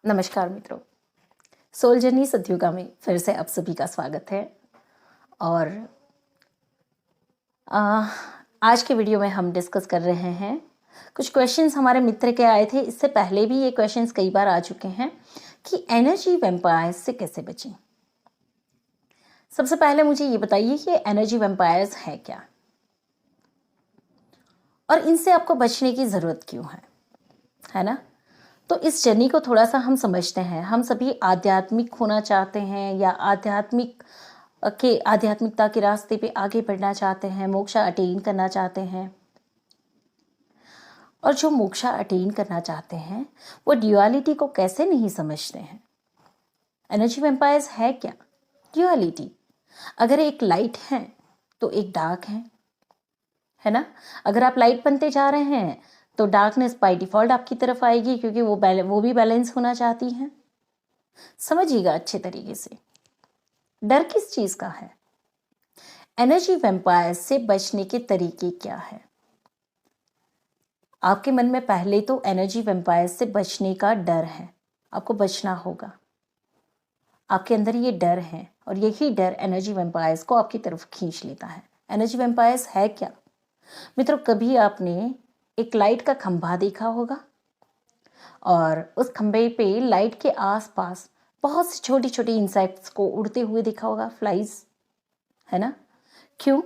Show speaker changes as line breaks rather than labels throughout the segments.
नमस्कार मित्रों, soul journey सतयुगा में फिर से आप सभी का स्वागत है। और आज के वीडियो में हम डिस्कस कर रहे हैं कुछ क्वेश्चंस हमारे मित्र के आए थे। इससे पहले भी ये क्वेश्चंस कई बार आ चुके हैं कि एनर्जी वैम्पायर्स से कैसे बचें। सबसे पहले मुझे ये बताइए कि एनर्जी वैम्पायर्स है क्या और इनसे आपको बचने की ज़रूरत क्यों है ना। तो इस जर्नी को थोड़ा सा हम समझते हैं। हम सभी आध्यात्मिक होना चाहते हैं या आध्यात्मिकता के रास्ते पे आगे बढ़ना चाहते हैं, मोक्षा अटेन करना चाहते हैं। और जो मोक्षा अटेन करना चाहते हैं वो ड्युअलिटी को कैसे नहीं समझते हैं। एनर्जी वैम्पायर्स है क्या? ड्युअलिटी। अगर एक लाइट है तो एक डार्क है ना। अगर आप लाइट बनते जा रहे हैं तो डार्कनेस बाय डिफॉल्ट आपकी तरफ आएगी, क्योंकि वो भी बैलेंस होना चाहती हैं। समझिएगा अच्छे तरीके से। डर किस चीज का है? एनर्जी वैम्पायर से बचने के तरीके क्या है? आपके मन में पहले तो एनर्जी वैम्पायर से बचने का डर है। आपको बचना होगा। आपके अंदर ये डर है और यही डर एनर्जी वैम्पायर्स को आपकी तरफ खींच लेता है। एनर्जी वैम्पायर्स है क्या मित्रों? कभी आपने एक लाइट का खंभा देखा होगा और उस खंभे पे लाइट के आसपास बहुत सी छोटी छोटी इंसेक्ट्स को उड़ते हुए देखा होगा, फ्लाइज, है ना। क्यों?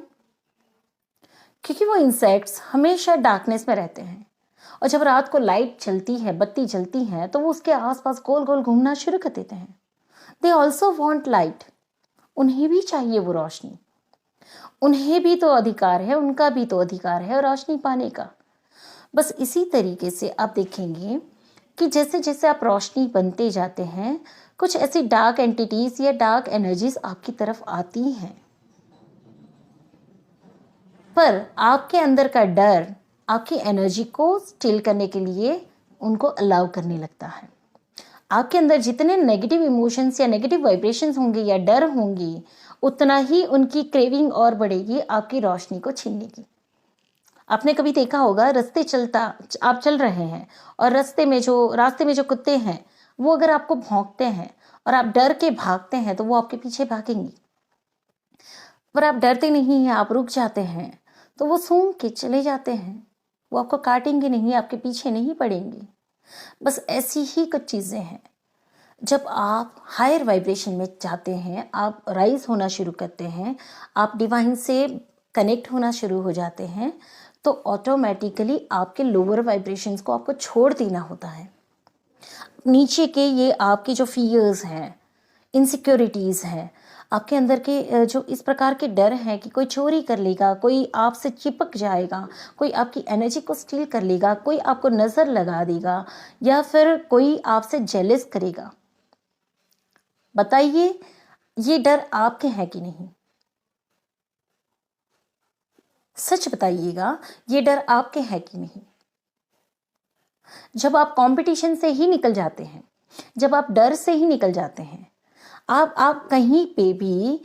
क्योंकि वो इंसेक्ट्स हमेशा डार्कनेस में रहते हैं और जब रात को लाइट चलती है, बत्ती जलती है, तो वो उसके आसपास गोल गोल घूमना शुरू कर देते हैं। They also want light. उन्हें भी चाहिए वो रोशनी। उन्हें भी तो अधिकार है, उनका भी तो अधिकार है रोशनी पाने का। बस इसी तरीके से आप देखेंगे कि जैसे जैसे आप रोशनी बनते जाते हैं, कुछ ऐसी डार्क एंटिटीज या डार्क एनर्जीज आपकी तरफ आती हैं, पर आपके अंदर का डर आपकी एनर्जी को स्टिल करने के लिए उनको अलाउ करने लगता है। आपके अंदर जितने नेगेटिव इमोशंस या नेगेटिव वाइब्रेशंस होंगे या डर होंगी, उतना ही उनकी क्रेविंग और बढ़ेगी आपकी रोशनी को छीनने की। आपने कभी देखा होगा, आप चल रहे हैं और रास्ते में जो कुत्ते हैं वो अगर आपको भौंकते हैं और आप डर के भागते हैं तो वो आपके पीछे भागेंगी। पर आप डरते नहीं हैं, आप रुक जाते हैं तो वो सूंघ के चले जाते हैं। वो आपको काटेंगे नहीं, आपके पीछे नहीं पड़ेंगे। बस ऐसी ही कुछ चीजें हैं। जब आप हायर वाइब्रेशन में जाते हैं, आप राइज होना शुरू करते हैं, आप डिवाइन से कनेक्ट होना शुरू हो जाते हैं, तो ऑटोमेटिकली आपके लोअर वाइब्रेशंस को आपको छोड़ देना होता है। नीचे के ये आपके जो फियर्स हैं, इनसिक्योरिटीज़ हैं, आपके अंदर के जो इस प्रकार के डर हैं कि कोई चोरी कर लेगा, कोई आपसे चिपक जाएगा, कोई आपकी एनर्जी को स्टील कर लेगा, कोई आपको नज़र लगा देगा या फिर कोई आपसे जेलस करेगा। बताइए, ये डर आपके हैं कि नहीं? सच बताइएगा, ये डर आपके हैं कि नहीं? जब आप कंपटीशन से ही निकल जाते हैं, जब आप डर से ही निकल जाते हैं, आप कहीं पे भी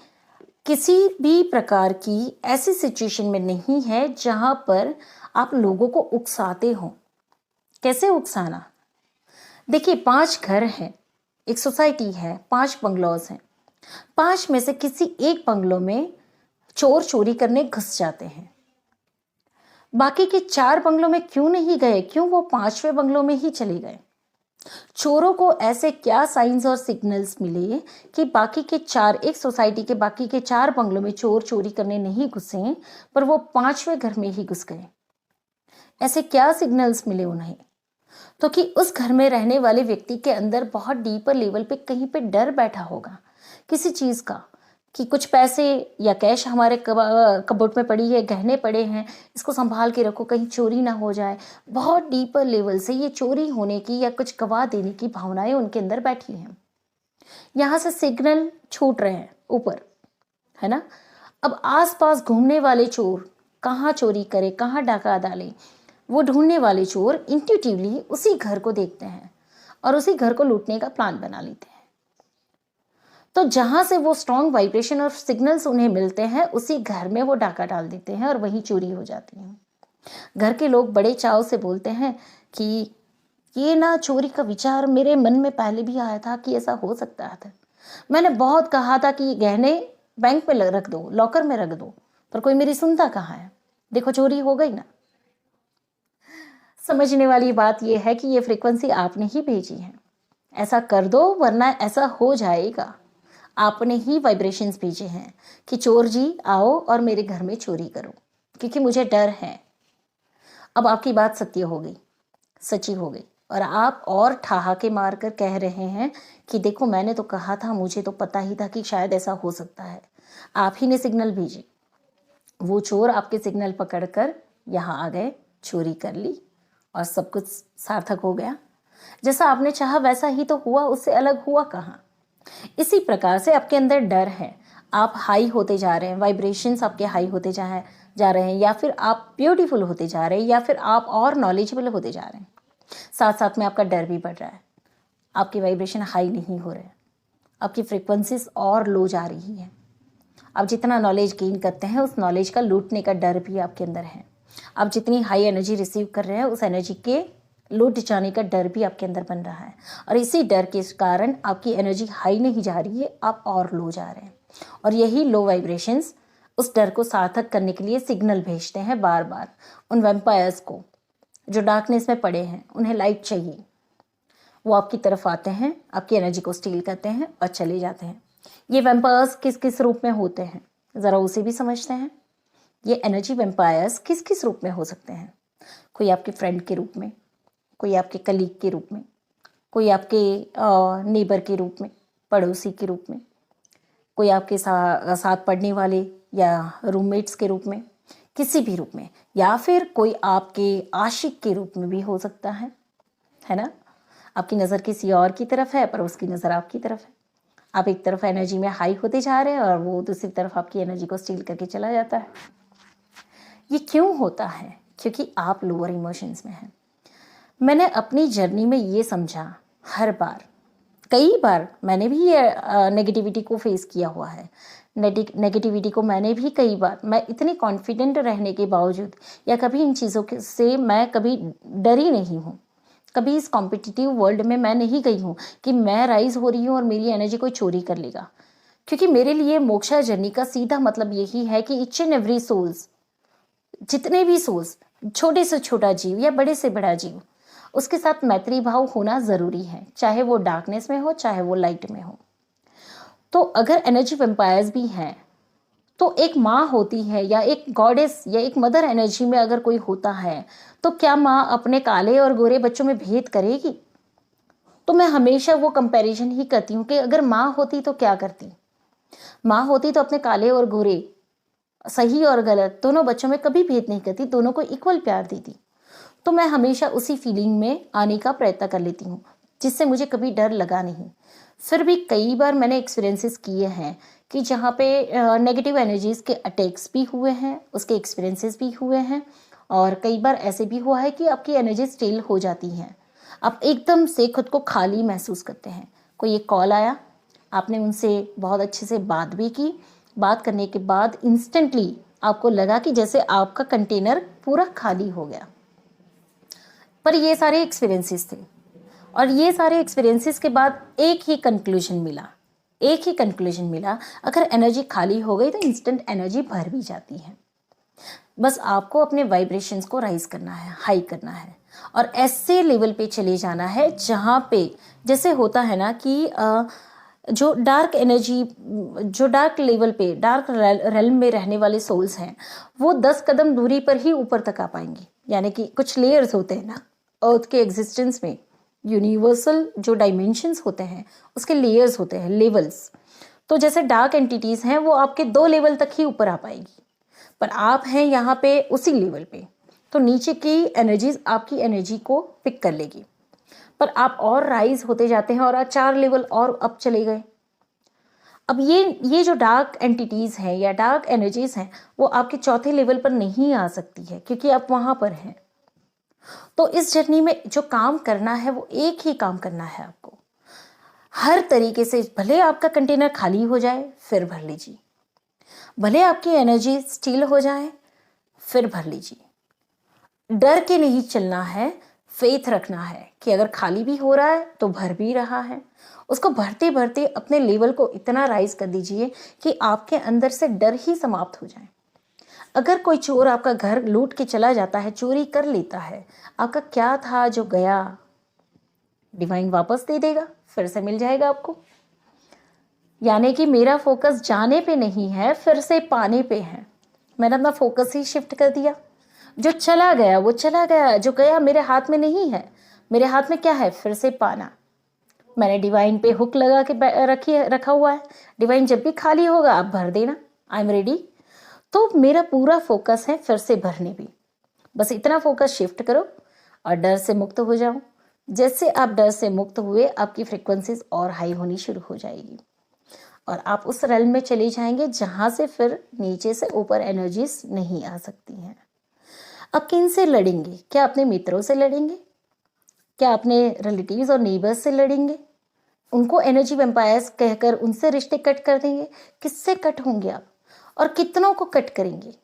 किसी भी प्रकार की ऐसी सिचुएशन में नहीं है जहां पर आप लोगों को उकसाते हो। कैसे उकसाना? देखिए, 5 घर हैं, एक सोसाइटी है, 5 बंगलोज हैं। 5 में से किसी एक बंगलो में चोर चोरी करने घुस जाते हैं। बाकी के 4 बंगलों में क्यों नहीं गए? क्यों वो 5वें बंगलों में ही चले गए? चोरों को ऐसे क्या साइंस और सिग्नल्स मिले कि एक सोसाइटी के बाकी के 4 बंगलों में चोर चोरी करने नहीं घुसे, पर वो 5वें घर में ही घुस गए? ऐसे क्या सिग्नल्स मिले उन्हें? तो कि उस घर में रहने वाले व्यक्ति के अंदर बहुत डीपर लेवल पे कहीं पे डर बैठा होगा किसी चीज का, कि कुछ पैसे या कैश हमारे कबोर्ड में पड़ी है, गहने पड़े हैं, इसको संभाल के रखो, कहीं चोरी ना हो जाए। बहुत डीपर लेवल से ये चोरी होने की या कुछ गवा देने की भावनाएं उनके अंदर बैठी हैं। यहाँ से सिग्नल छूट रहे हैं ऊपर, है ना। अब आसपास घूमने वाले चोर कहाँ चोरी करे, कहाँ डाका डाले, वो ढूंढने वाले चोर इंट्यूटिवली उसी घर को देखते हैं और उसी घर को लूटने का प्लान बना लेते हैं। तो जहां से वो स्ट्रॉन्ग वाइब्रेशन और सिग्नल्स उन्हें मिलते हैं, उसी घर में वो डाका डाल देते हैं और वहीं चोरी हो जाती है। घर के लोग बड़े चाव से बोलते हैं कि ये ना चोरी का विचार मेरे मन में पहले भी आया था कि ऐसा हो सकता था। मैंने बहुत कहा था कि ये गहने बैंक में रख दो, लॉकर में रख दो, पर कोई मेरी सुनता कहाँ है। देखो चोरी हो गई ना। समझने वाली बात यह है कि ये फ्रीक्वेंसी आपने ही भेजी है। ऐसा कर दो वरना ऐसा हो जाएगा। आपने ही वाइब्रेशंस भेजे हैं कि चोर जी आओ और मेरे घर में चोरी करो, क्योंकि मुझे डर है। अब आपकी बात सत्य हो गई, सच्ची हो गई, और आप और ठहाके मार कर कह रहे हैं कि देखो मैंने तो कहा था, मुझे तो पता ही था कि शायद ऐसा हो सकता है। आप ही ने सिग्नल भेजे। वो चोर आपके सिग्नल पकड़कर यहाँ आ गए, चोरी कर ली और सब कुछ सार्थक हो गया। जैसा आपने चाहा वैसा ही तो हुआ, उससे अलग हुआ कहाँ। इसी प्रकार से आपके अंदर डर है, आप हाई होते जा रहे हैं, वाइब्रेशंस आपके हाई होते जा रहे हैं, या फिर आप ब्यूटीफुल होते जा रहे हैं, या फिर आप और नॉलेजेबल होते जा रहे हैं। साथ साथ में आपका डर भी बढ़ रहा है, आपकी वाइब्रेशन हाई नहीं हो रहे, आपकी फ्रीक्वेंसीज और लो जा रही है। आप जितना नॉलेज गेन करते हैं उस नॉलेज का लूटने का डर भी आपके अंदर है। आप जितनी हाई एनर्जी रिसीव कर रहे हैं उस एनर्जी के लूट जाने का डर भी आपके अंदर बन रहा है, और इसी डर के कारण आपकी एनर्जी हाई नहीं जा रही है, आप और लो जा रहे हैं। और यही लो वाइब्रेशंस उस डर को सार्थक करने के लिए सिग्नल भेजते हैं बार बार उन वैम्पायर्स को जो डार्कनेस में पड़े हैं। उन्हें लाइट चाहिए, वो आपकी तरफ आते हैं, आपकी एनर्जी को स्टील करते हैं और चले जाते हैं। ये वैम्पायर्स किस किस रूप में होते हैं ज़रा उसे भी समझते हैं। ये एनर्जी वैम्पायर्स किस किस रूप में हो सकते हैं। कोई आपके फ्रेंड के रूप में, कोई आपके कलीग के रूप में, कोई आपके नेबर के रूप में, पड़ोसी के रूप में, कोई आपके साथ पढ़ने वाले या रूममेट्स के रूप में, किसी भी रूप में, या फिर कोई आपके आशिक के रूप में भी हो सकता है ना। आपकी नज़र किसी और की तरफ है पर उसकी नज़र आपकी तरफ है। आप एक तरफ एनर्जी में हाई होते जा रहे हैं और वो दूसरी तरफ आपकी एनर्जी को स्टील करके चला जाता है। ये क्यों होता है? क्योंकि आप लोअर इमोशंस में हैं। मैंने अपनी जर्नी में ये समझा, हर बार कई बार मैंने भी ये नेगेटिविटी को फेस किया हुआ है। नेगेटिविटी को मैंने भी कई बार, मैं इतनी कॉन्फिडेंट रहने के बावजूद या कभी इन चीज़ों से मैं कभी डरी नहीं हूँ। कभी इस कॉम्पिटिटिव वर्ल्ड में मैं नहीं गई हूँ कि मैं राइज हो रही हूँ और मेरी एनर्जी कोई चोरी कर लेगा। क्योंकि मेरे लिए मोक्षा जर्नी का सीधा मतलब यही है कि ईच एंड एवरी सोल्स, जितने भी सोल्स, छोटे से छोटा जीव या बड़े से बड़ा जीव, उसके साथ मैत्री भाव होना ज़रूरी है, चाहे वो डार्कनेस में हो चाहे वो लाइट में हो। तो अगर एनर्जी वैम्पायर्स भी हैं तो एक माँ होती है या एक गॉडेस या एक मदर एनर्जी में अगर कोई होता है तो क्या माँ अपने काले और गोरे बच्चों में भेद करेगी? तो मैं हमेशा वो कंपैरिजन ही करती हूँ कि अगर माँ होती तो क्या करती। माँ होती तो अपने काले और गोरे, सही और गलत दोनों बच्चों में कभी भेद नहीं करती, दोनों को इक्वल प्यार देती। तो मैं हमेशा उसी फीलिंग में आने का प्रयत्न कर लेती हूँ, जिससे मुझे कभी डर लगा नहीं। फिर भी कई बार मैंने एक्सपीरियंसेस किए हैं कि जहाँ पे नेगेटिव एनर्जीज़ के अटैक्स भी हुए हैं, उसके एक्सपीरियंसेस भी हुए हैं, और कई बार ऐसे भी हुआ है कि आपकी एनर्जी स्टील हो जाती हैं। आप एकदम से खुद को खाली महसूस करते हैं। कोई एक कॉल आया, आपने उनसे बहुत अच्छे से बात भी की, बात करने के बाद इंस्टेंटली आपको लगा कि जैसे आपका कंटेनर पूरा खाली हो गया। पर ये सारे एक्सपीरियंसेस थे, और ये सारे एक्सपीरियंसेस के बाद एक ही कंक्लूजन मिला, अगर एनर्जी खाली हो गई तो इंस्टेंट एनर्जी भर भी जाती है। बस आपको अपने वाइब्रेशंस को राइज करना है, हाई करना है, और ऐसे लेवल पे चले जाना है जहाँ पे जैसे होता है ना कि जो डार्क एनर्जी, जो डार्क लेवल पे, डार्क रेल्म में रहने वाले सोल्स हैं, वो 10 कदम दूरी पर ही ऊपर तक आ पाएंगी। यानी कि कुछ लेयर्स होते हैं ना अर्थ के एग्जिस्टेंस में, यूनिवर्सल जो डायमेंशंस होते हैं उसके लेयर्स होते हैं, लेवल्स। तो जैसे डार्क एंटिटीज़ हैं वो आपके 2 लेवल तक ही ऊपर आ पाएगी, पर आप हैं यहाँ पे उसी लेवल पे, तो नीचे की एनर्जीज आपकी एनर्जी को पिक कर लेगी। पर आप और राइज होते जाते हैं और आप 4 लेवल और अप चले गए। अब ये जो डार्क एंटिटीज़ हैं या डार्क एनर्जीज हैं वो आपके चौथे लेवल पर नहीं आ सकती है, क्योंकि आप वहाँ पर हैं। तो इस जर्नी में जो काम करना है वो एक ही काम करना है आपको, हर तरीके से। भले आपका कंटेनर खाली हो जाए फिर भर लीजिए, भले आपकी एनर्जी स्टील हो जाए फिर भर लीजिए। डर के नहीं चलना है, फेथ रखना है कि अगर खाली भी हो रहा है तो भर भी रहा है। उसको भरते भरते अपने लेवल को इतना राइज कर दीजिए कि आपके अंदर से डर ही समाप्त हो जाए। अगर कोई चोर आपका घर लूट के चला जाता है, चोरी कर लेता है, आपका क्या था जो गया, डिवाइन वापस दे देगा, फिर से मिल जाएगा आपको। यानी कि मेरा फोकस जाने पे नहीं है, फिर से पाने पे है। मैंने अपना फोकस ही शिफ्ट कर दिया। जो चला गया वो चला गया, जो गया मेरे हाथ में नहीं है। मेरे हाथ में क्या है? फिर से पाना। मैंने डिवाइन पे हुक लगा के रखा हुआ है। डिवाइन जब भी खाली होगा आप भर देना, आई एम रेडी। तो मेरा पूरा फोकस है फिर से भरने पे। बस इतना फोकस शिफ्ट करो और डर से मुक्त हो जाओ। जैसे आप डर से मुक्त हुए, आपकी फ्रिक्वेंसीज और हाई होनी शुरू हो जाएगी और आप उस रेल में चले जाएंगे जहां से फिर नीचे से ऊपर एनर्जीज नहीं आ सकती हैं। अब किन से लड़ेंगे? क्या अपने मित्रों से लड़ेंगे? क्या अपने रिलेटिव्स और नेबर्स से लड़ेंगे? उनको एनर्जी वैम्पायर्स कहकर उनसे रिश्ते कट कर देंगे? किससे कट होंगे आप और कितनों को कट करेंगे?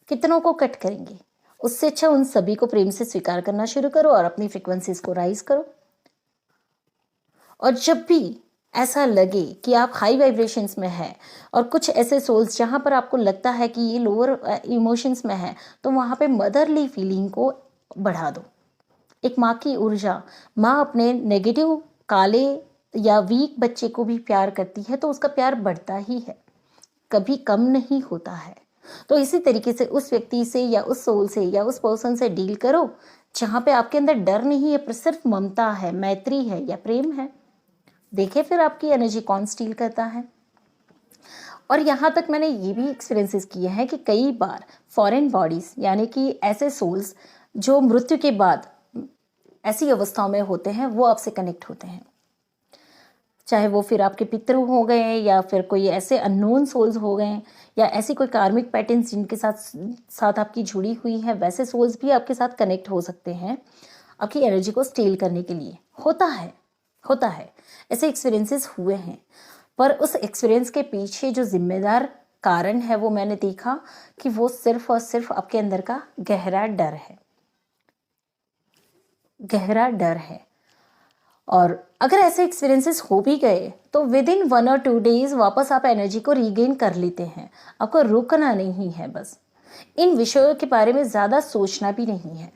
कितनों को कट करेंगे? उससे अच्छा उन सभी को प्रेम से स्वीकार करना शुरू करो और अपनी फ्रिक्वेंसीज को राइज करो। और जब भी ऐसा लगे कि आप हाई वाइब्रेशंस में हैं और कुछ ऐसे सोल्स जहां पर आपको लगता है कि ये लोअर इमोशंस में है, तो वहां पे मदरली फीलिंग को बढ़ा दो। एक माँ की ऊर्जा, माँ अपने नेगेटिव, काले या वीक बच्चे को भी प्यार करती है तो उसका प्यार बढ़ता ही है, कभी कम नहीं होता है। तो इसी तरीके से उस व्यक्ति से या उस सोल से या उस पर्सन से डील करो जहाँ पे आपके अंदर डर नहीं है, पर सिर्फ ममता है, मैत्री है या प्रेम है। देखे फिर आपकी एनर्जी कौन स्टील करता है। और यहाँ तक मैंने ये भी एक्सपीरियंसेस किए हैं कि कई बार फॉरेन बॉडीज, यानी कि ऐसे सोल्स जो मृत्यु के बाद ऐसी अवस्थाओं में होते हैं, वो आपसे कनेक्ट होते हैं। चाहे वो फिर आपके पितृ हो गए या फिर कोई ऐसे अननोन सोल्स हो गए या ऐसी कोई कार्मिक पैटर्न्स जिनके साथ आपकी जुड़ी हुई है, वैसे सोल्स भी आपके साथ कनेक्ट हो सकते हैं आपकी एनर्जी को स्टील करने के लिए। होता है ऐसे एक्सपीरियंसेस हुए हैं। पर उस एक्सपीरियंस के पीछे जो जिम्मेदार कारण है वो मैंने देखा कि वो सिर्फ और सिर्फ आपके अंदर का गहरा डर है। और अगर ऐसे एक्सपीरियंसेस हो भी गए तो विद इन 1 और 2 डेज वापस आप एनर्जी को रीगेन कर लेते हैं। आपको रुकना नहीं है, बस इन विषयों के बारे में ज़्यादा सोचना भी नहीं है।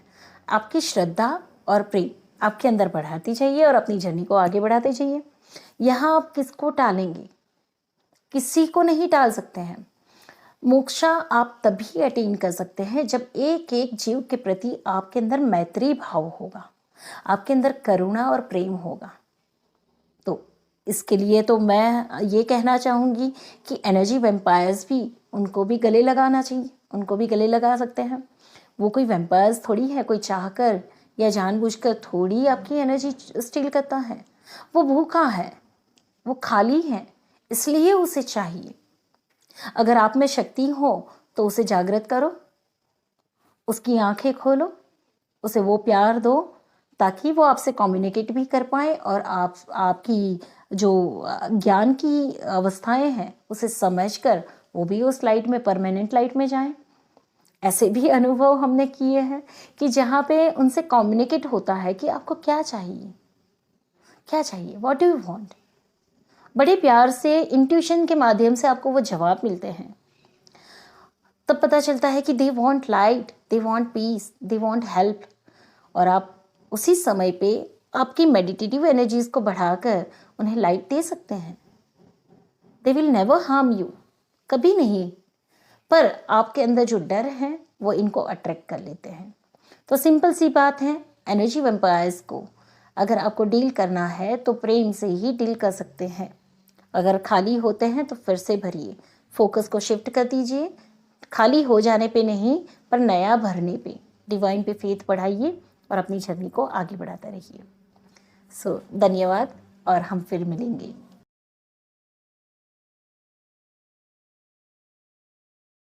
आपकी श्रद्धा और प्रेम आपके अंदर बढ़ाती जाइए और अपनी जर्नी को आगे बढ़ाते जाइए। यहाँ आप किसको टालेंगे? किसी को नहीं टाल सकते हैं। मोक्षा आप तभी अटेन कर सकते हैं जब एक एक जीव के प्रति आपके अंदर मैत्री भाव होगा, आपके अंदर करुणा और प्रेम होगा। तो इसके लिए तो मैं ये कहना चाहूँगी कि एनर्जी वैम्पायर्स भी, उनको भी गले लगाना चाहिए, उनको भी गले लगा सकते हैं। वो कोई वैम्पायर्स थोड़ी है, कोई चाहकर या जानबूझकर थोड़ी आपकी एनर्जी स्टील करता है। वो भूखा है, वो खाली है, इसलिए उसे चाहिए। अगर आप में शक्ति हो तो उसे जागृत करो, उसकी आंखें खोलो, उसे वो प्यार दो ताकि वो आपसे कम्युनिकेट भी कर पाए और आपकी जो ज्ञान की अवस्थाएं हैं उसे समझकर वो भी उस लाइट में, परमानेंट लाइट में जाएं। ऐसे भी अनुभव हमने किए हैं कि जहाँ पे उनसे कम्युनिकेट होता है कि आपको क्या चाहिए, व्हाट डू यू वांट। बड़े प्यार से इंट्यूशन के माध्यम से आपको वो जवाब मिलते हैं। तब पता चलता है कि they want light, they want piece, they want help. और आप उसी समय पे आपकी मेडिटेटिव एनर्जीज को बढ़ाकर उन्हें लाइट दे सकते हैं। They will never harm you, कभी नहीं। पर आपके अंदर जो डर है वो इनको अट्रैक्ट कर लेते हैं। तो सिंपल सी बात है, एनर्जी वैम्पायर्स को अगर आपको डील करना है तो प्रेम से ही डील कर सकते हैं। अगर खाली होते हैं तो फिर से भरिए, फोकस को शिफ्ट कर दीजिए। खाली हो जाने पे नहीं, पर नया भरने पे, डिवाइन पे फेथ बढ़ाइए और अपनी जर्नी को आगे बढ़ाते रहिए। धन्यवाद और हम फिर मिलेंगे।